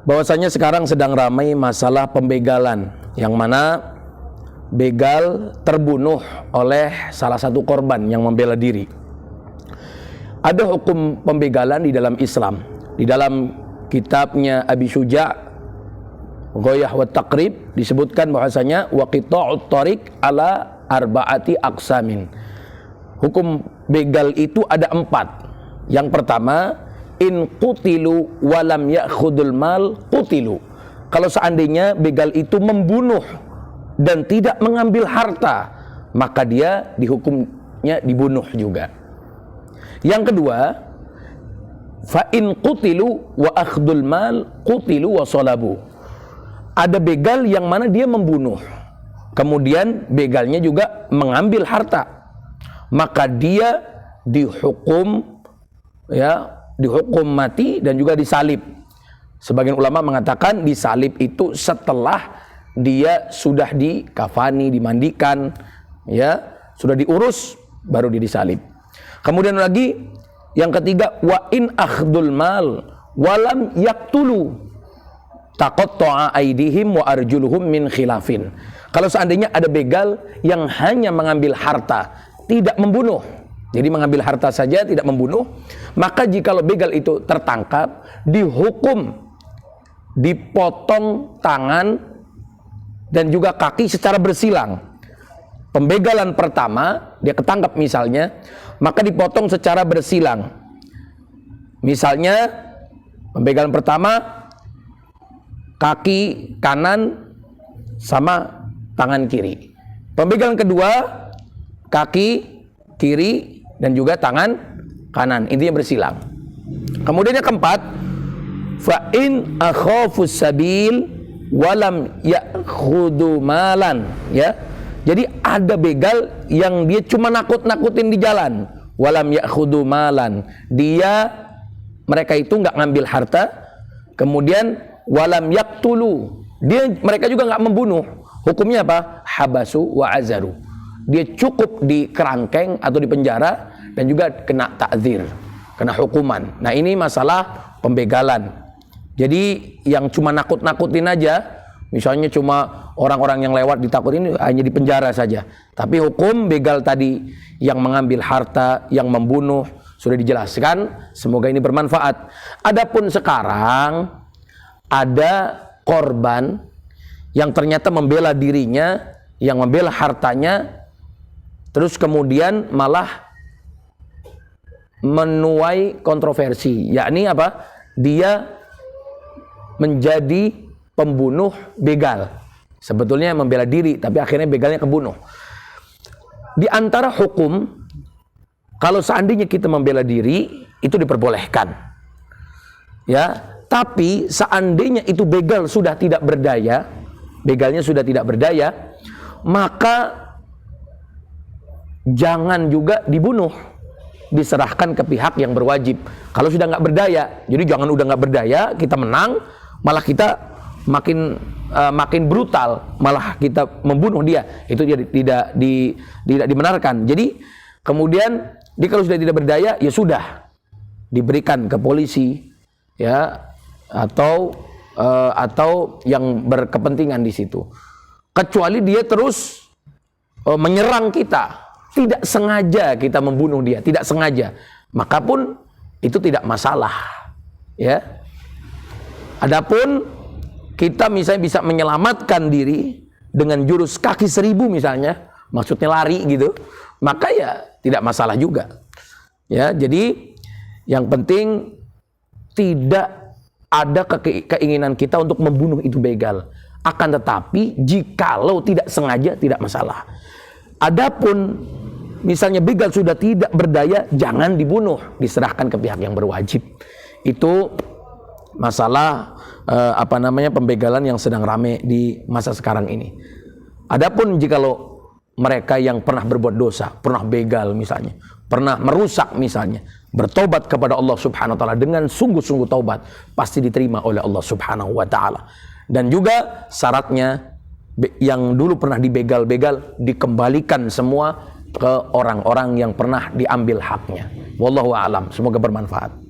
bahwasanya sekarang sedang ramai masalah pembegalan, yang mana begal terbunuh oleh salah satu korban yang membela diri. Ada hukum pembegalan di dalam Islam. Di dalam kitabnya Abi Syuja' Ghayah wa Taqrib disebutkan bahwasanya wa qita'ut thariq ala arba'ati aqsamin. Hukum begal itu ada 4. Yang pertama, in qutilu walam ya'khudul mal qutilu. Kalau seandainya begal itu membunuh dan tidak mengambil harta, maka dia dihukumnya dibunuh juga. Yang kedua, fa in qutilu wa akhdul mal qutilu wa salabu. Ada begal yang mana dia membunuh, kemudian begalnya juga mengambil harta, maka dia dihukum mati dan juga disalib. Sebagian ulama mengatakan disalib itu setelah dia sudah dikafani, dimandikan, sudah diurus, baru dia disalib. Kemudian lagi yang ketiga, wa in akhdul mal walam yaqtulu taqatta'a aydihim wa arjuluhum min khilafin. Kalau seandainya ada begal yang hanya mengambil harta, tidak membunuh, jadi mengambil harta saja tidak membunuh, maka jikalau begal itu tertangkap, dihukum dipotong tangan dan juga kaki secara bersilang. Pembegalan pertama, dia ketangkap misalnya, maka dipotong secara bersilang. Misalnya, pembegalan pertama, kaki kanan sama tangan kiri. Pembegalan kedua, kaki kiri dan juga tangan kanan, intinya bersilang. Kemudian yang keempat, fa in akhafus sabil walam ya'khudhu malan, Jadi ada begal yang dia cuma nakut-nakutin di jalan, walam ya'khudhu malan. Mereka itu nggak ngambil harta, kemudian walam yaqtulu. Mereka juga nggak membunuh. Hukumnya apa? Habasu wa azaru. Dia cukup di kerangkeng atau di penjara dan juga kena ta'zir, kena hukuman. Nah, ini masalah pembegalan. Jadi yang cuma nakut-nakutin aja, misalnya cuma orang-orang yang lewat ditakutin, hanya di penjara saja. Tapi hukum begal tadi yang mengambil harta, yang membunuh, sudah dijelaskan. Semoga ini bermanfaat. Adapun sekarang ada korban yang ternyata membela dirinya, yang membela hartanya, terus kemudian malah menuai kontroversi. Yakni apa? Dia menjadi pembunuh begal. Sebetulnya membela diri, tapi akhirnya begalnya kebunuh. Di antara hukum, kalau seandainya kita membela diri, itu diperbolehkan. Tapi seandainya itu begal sudah tidak berdaya, begalnya sudah tidak berdaya, maka jangan juga dibunuh, diserahkan ke pihak yang berwajib. Kalau sudah nggak berdaya, jadi jangan udah nggak berdaya, kita menang, malah kita makin brutal, malah kita membunuh dia, itu tidak dibenarkan. Jadi kemudian kalau sudah tidak berdaya, ya sudah diberikan ke polisi, atau yang berkepentingan di situ. Kecuali dia terus menyerang kita, tidak sengaja kita membunuh dia, tidak sengaja, maka pun itu tidak masalah. Adapun kita misalnya bisa menyelamatkan diri dengan jurus kaki 1000 misalnya, maksudnya lari gitu, maka ya tidak masalah juga. Jadi yang penting tidak ada keinginan kita untuk membunuh itu begal. Akan tetapi jikalau tidak sengaja tidak masalah. Adapun misalnya begal sudah tidak berdaya, jangan dibunuh, diserahkan ke pihak yang berwajib. Itu masalah pembegalan yang sedang ramai di masa sekarang ini. Adapun jikalau mereka yang pernah berbuat dosa, pernah begal misalnya, pernah merusak misalnya, bertobat kepada Allah Subhanahu wa taala dengan sungguh-sungguh taubat, pasti diterima oleh Allah Subhanahu wa taala. Dan juga syaratnya yang dulu pernah dibegal-begal dikembalikan semua ke orang-orang yang pernah diambil haknya. Wallahu a'lam. Semoga bermanfaat.